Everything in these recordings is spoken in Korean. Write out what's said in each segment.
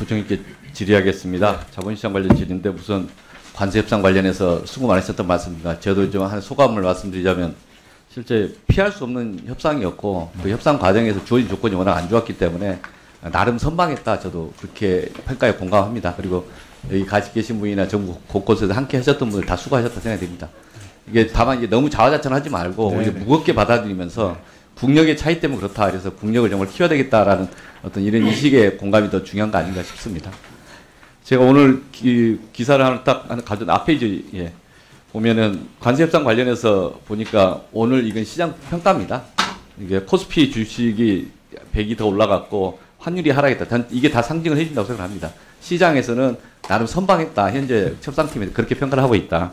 부총리께 질의하겠습니다. 자본시장 관련 질의인데 우선 관세 협상 관련해서 수고 많으셨던 말씀입니다. 저도 좀 한 소감을 말씀드리자면 실제 피할 수 없는 협상이었고 그 협상 과정에서 주어진 조건이 워낙 안 좋았기 때문에 나름 선방했다. 저도 그렇게 평가에 공감합니다. 그리고 여기 같이 계신 분이나 전국 곳곳에서 함께 하셨던 분들 다 수고하셨다 생각이 듭니다. 이게 다만 이게 너무 자화자찬하지 말고 오히려 무겁게 받아들이면서 국력의 차이 때문에 그렇다. 그래서 국력을 정말 키워야 되겠다라는 어떤 이런 인식의 공감이 더 중요한 거 아닌가 싶습니다. 제가 오늘 기사를 하나 딱 가져온 앞에 이제 보면은 관세 협상 관련해서 보니까 오늘 이건 시장 평가입니다. 이게 코스피 주식이 100이 더 올라갔고 환율이 하락했다. 이게 다 상징을 해준다고 생각합니다. 시장에서는 나름 선방했다. 현재 협상팀에서 그렇게 평가를 하고 있다.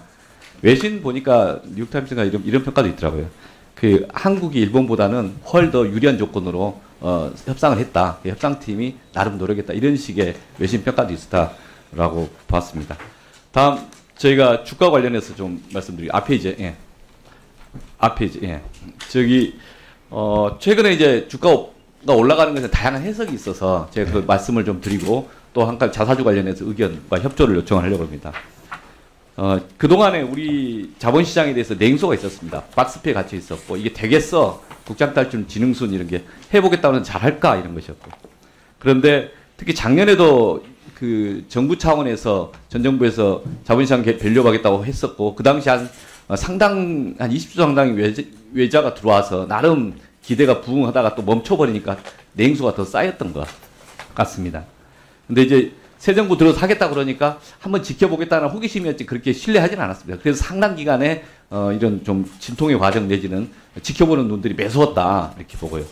외신 보니까 뉴욕타임스가 이런 평가도 있더라고요. 그 한국이 일본보다는 훨 더 유리한 조건으로 협상을 했다. 협상팀이 나름 노력했다. 이런 식의 외신 평가도 있었다라고 봤습니다. 다음 저희가 주가 관련해서 좀 말씀드리고 앞에 이제 저기 최근에 이제 주가가 올라가는 것에 다양한 해석이 있어서 제가 그 말씀을 좀 드리고 또 한 가지 자사주 관련해서 의견과 협조를 요청하려고 합니다. 그동안에 우리 자본시장에 대해서 냉소가 있었습니다. 박스피에 갇혀 있었고, 이게 되겠어? 국장탈출, 지능순 이런 게 해보겠다면 잘할까? 이런 것이었고. 그런데 특히 작년에도 그 정부 차원에서 전 정부에서 자본시장 밸류하겠다고 했었고, 그 당시 한 20조 상당의 외자가 들어와서 나름 기대가 부응하다가 또 멈춰버리니까 냉소가 더 쌓였던 것 같습니다. 근데 이제 새 정부 들어서 하겠다 그러니까 한번 지켜보겠다는 호기심이었지 그렇게 신뢰하지는 않았습니다. 그래서 상당 기간에 이런 좀 진통의 과정 내지는 지켜보는 눈들이 매서웠다 이렇게 보고요.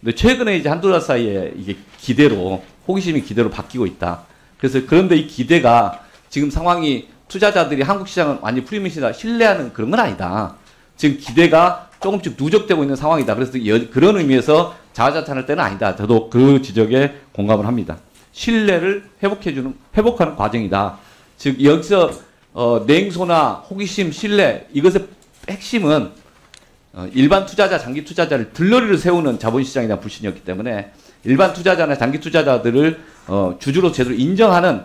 근데 최근에 이제 한두 달 사이에 이게 기대로 호기심이 기대로 바뀌고 있다. 그래서 그런데 이 기대가 지금 상황이 투자자들이 한국 시장은 완전히 프리미엄이다 신뢰하는 그런 건 아니다. 지금 기대가 조금씩 누적되고 있는 상황이다. 그래서 그런 의미에서 자화자찬할 때는 아니다. 저도 그 지적에 공감을 합니다. 신뢰를 회복하는 과정이다. 즉 여기서 냉소나 호기심, 신뢰 이것의 핵심은 일반 투자자, 장기 투자자를 들러리를 세우는 자본시장에 대한 불신이었기 때문에 일반 투자자나 장기 투자자들을 주주로 제대로 인정하는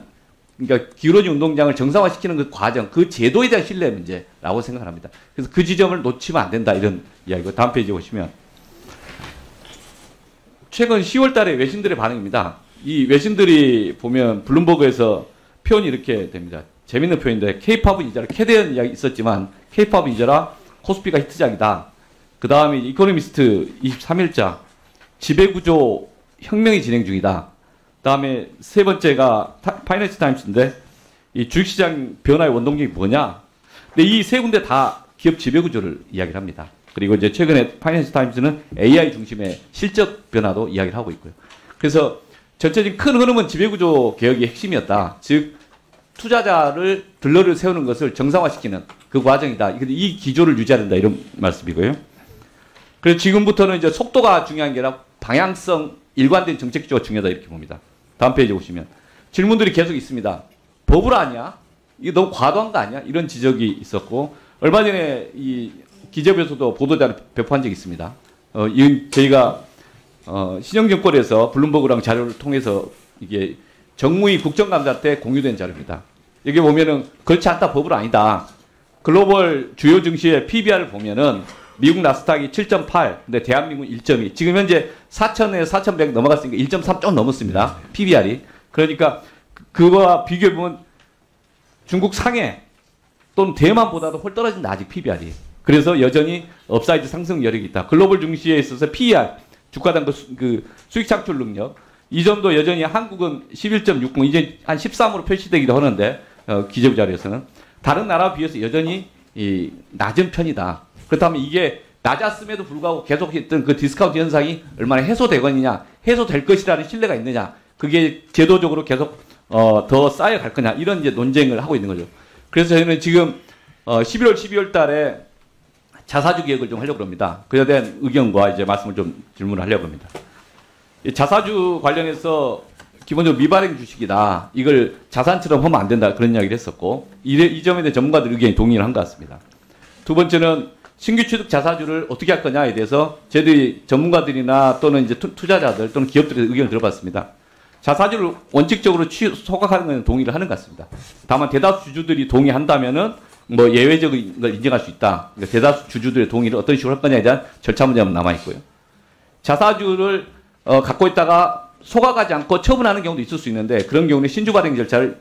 그러니까 기울어진 운동장을 정상화시키는 그 과정, 그 제도에 대한 신뢰 문제라고 생각합니다. 그래서 그 지점을 놓치면 안 된다 이런 이야기고 다음 페이지 보시면 최근 10월 달에 외신들의 반응입니다. 이 외신들이 보면 블룸버그에서 표현이 이렇게 됩니다. 재밌는 표현인데 K-팝은 잊어라. 캐대한 이야기 있었지만 K-팝은 잊어라. 코스피가 히트작이다. 그 다음에 이코노미스트 23일자 지배구조 혁명이 진행 중이다. 그 다음에 세 번째가 파이낸스 타임스인데 이 주식시장 변화의 원동력이 뭐냐. 근데 이 세 군데 다 기업 지배구조를 이야기를 합니다. 그리고 이제 최근에 파이낸스 타임스는 AI 중심의 실적 변화도 이야기를 하고 있고요. 그래서 전체적인 큰 흐름은 지배구조 개혁이 핵심이었다. 즉 투자자를 들러리를 세우는 것을 정상화시키는 그 과정이다. 이 기조를 유지해야 된다 이런 말씀이고요. 그래서 지금부터는 이제 속도가 중요한 게 아니라 방향성, 일관된 정책 기조가 중요하다 이렇게 봅니다. 다음 페이지 보시면 질문들이 계속 있습니다. 버블 아니야? 이게 너무 과도한 거 아니야? 이런 지적이 있었고 얼마 전에 이 기재부에서도 보도자를 배포한 적이 있습니다. 저희가 신영정권에서 블룸버그랑 자료를 통해서 이게 정무위 국정감사 때 공유된 자료입니다. 여기 보면은 그렇지 않다 버블 아니다. 글로벌 주요 증시의 PBR을 보면은 미국 나스닥이 7.8, 근데 대한민국 1.2. 지금 현재 4,000에서 4,100 넘어갔으니까 1.3 좀 넘었습니다. PBR이. 그러니까 그거와 비교해 보면 중국 상해 또는 대만보다도 훨 떨어진다 아직 PBR이. 그래서 여전히 업사이드 상승 여력이 있다. 글로벌 증시에 있어서 PER 주가당 그 수익 창출 능력 이 점도 여전히 한국은 11.60 이제 한 13으로 표시되기도 하는데 기재부 자료에서는 다른 나라와 비해서 여전히 이 낮은 편이다. 그렇다면 이게 낮았음에도 불구하고 계속했던 그 디스카운트 현상이 얼마나 해소되거니냐 해소될 것이라는 신뢰가 있느냐 그게 제도적으로 계속 더 쌓여갈 거냐 이런 이제 논쟁을 하고 있는 거죠. 그래서 저희는 지금 11월 12월 달에 자사주 개혁을 좀 하려고 합니다. 그에 대한 의견과 이제 말씀을 좀 질문을 하려고 합니다. 자사주 관련해서 기본적으로 미발행 주식이다. 이걸 자산처럼 하면 안 된다. 그런 이야기를 했었고 이 점에 대해 전문가들 의견이 동의를 한 것 같습니다. 두 번째는 신규 취득 자사주를 어떻게 할 거냐에 대해서 저희들이 전문가들이나 또는 이제 투자자들 또는 기업들의 의견을 들어봤습니다. 자사주를 원칙적으로 소각하는 건 동의를 하는 것 같습니다. 다만 대다수 주주들이 동의한다면은 뭐 예외적인 걸 인정할 수 있다. 그러니까 대다수 주주들의 동의를 어떤 식으로 할 거냐에 대한 절차 문제는 남아 있고요. 자사주를 갖고 있다가 소각하지 않고 처분하는 경우도 있을 수 있는데 그런 경우는 신주 발행 절차를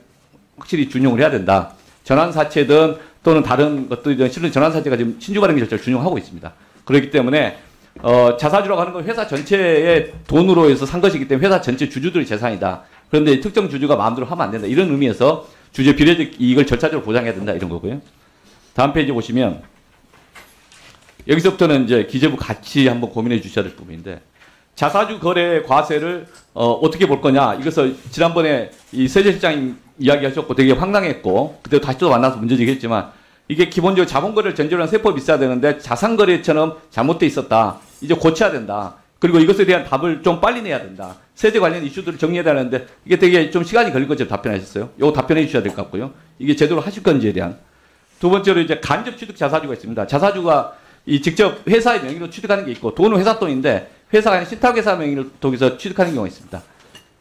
확실히 준용을 해야 된다. 전환사채든 또는 다른 것들이든 실은 전환사채가 지금 신주 발행 절차를 준용하고 있습니다. 그렇기 때문에 자사주라고 하는 건 회사 전체의 돈으로 해서 산 것이기 때문에 회사 전체 주주들의 재산이다. 그런데 특정 주주가 마음대로 하면 안 된다. 이런 의미에서 주주의 비례적 이익을 절차적으로 보장해야 된다. 이런 거고요. 다음 페이지 보시면 여기서부터는 이제 기재부 같이 한번 고민해 주셔야 될 부분인데 자사주 거래 과세를 어떻게 볼 거냐. 이것을 지난번에 이 세제실장님 이야기하셨고 되게 황당했고 그때 다시 또 만나서 문제제기했지만 이게 기본적으로 자본거래를 전제로 한 세법이 있어야 되는데 자산거래처럼 잘못돼 있었다. 이제 고쳐야 된다. 그리고 이것에 대한 답을 좀 빨리 내야 된다. 세제 관련 이슈들을 정리해야 되는데 이게 되게 좀 시간이 걸릴 것처럼 답변하셨어요. 요거 답변해 주셔야 될 것 같고요. 이게 제대로 하실 건지에 대한. 두 번째로 이제 간접 취득 자사주가 있습니다. 자사주가 이 직접 회사의 명의로 취득하는 게 있고 돈은 회사 돈인데 회사가 아니라 신탁회사 명의를 통해서 취득하는 경우가 있습니다.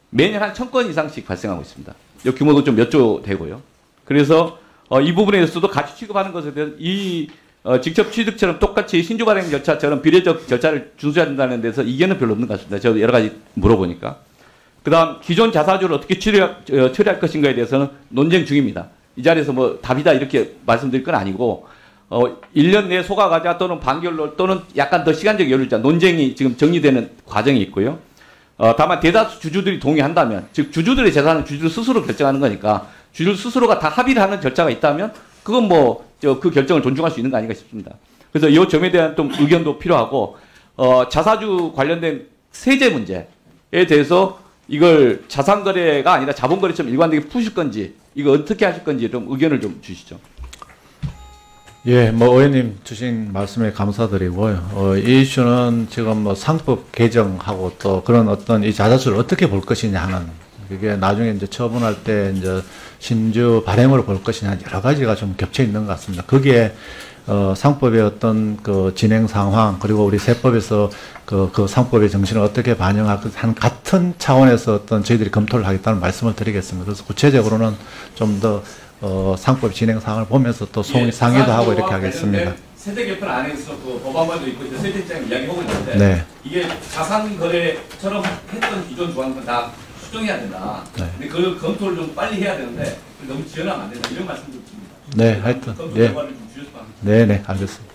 매년 한 1000건 이상씩 발생하고 있습니다. 이 규모도 좀 몇 조 되고요. 그래서 이 부분에 있어서도 같이 취급하는 것에 대한 직접 취득처럼 똑같이 신주 발행 절차처럼 비례적 절차를 준수해야 된다는 데서 이견은 별로 없는 것 같습니다. 제가 여러 가지 물어보니까. 그 다음 기존 자사주를 어떻게 처리할 것인가에 대해서는 논쟁 중입니다. 이 자리에서 뭐 답이다 이렇게 말씀드릴 건 아니고 1년 내에 소각하자 또는 반결로 또는 약간 더 시간적 여유를 자 논쟁이 지금 정리되는 과정이 있고요. 다만 대다수 주주들이 동의한다면 즉 주주들의 재산은 주주들 스스로 결정하는 거니까 주주 스스로가 다 합의를 하는 절차가 있다면 그건 뭐 그 결정을 존중할 수 있는 거 아닌가 싶습니다. 그래서 이 점에 대한 좀 의견도 필요하고 자사주 관련된 세제 문제에 대해서 이걸 자산거래가 아니라 자본거래처럼 일관되게 푸실 건지 이거 어떻게 하실 건지 좀 의견을 좀 주시죠. 예, 뭐 의원님 주신 말씀에 감사드리고요. 이 이슈는 지금 뭐 상법 개정하고 또 그런 어떤 이 자사주를 어떻게 볼 것이냐 하는 그게 나중에 이제 처분할 때 이제 신주 발행으로 볼 것이냐 여러 가지가 좀 겹쳐 있는 것 같습니다. 거기에 상법의 어떤 그 진행 상황 그리고 우리 세법에서 그 상법의 정신을 어떻게 반영할까 한 같은 차원에서 어떤 저희들이 검토를 하겠다는 말씀을 드리겠습니다. 그래서 구체적으로는 좀 더 상법 진행 상황을 보면서 또 상의도 하고 이렇게 하겠습니다. 세제 개편 안에서 그 법안만도 있고 세제장 이야기하고 있는데 네. 이게 자산거래처럼 했던 기존 조항은 다 수정해야 된다. 네. 근데 그 검토를 좀 빨리 해야 되는데 너무 지연하면 안 된다. 이런 말씀도 드립니다. 네, 하여튼 검토 예. 결과를 좀 주셨으면 합니다. 네, 네, 알겠습니다.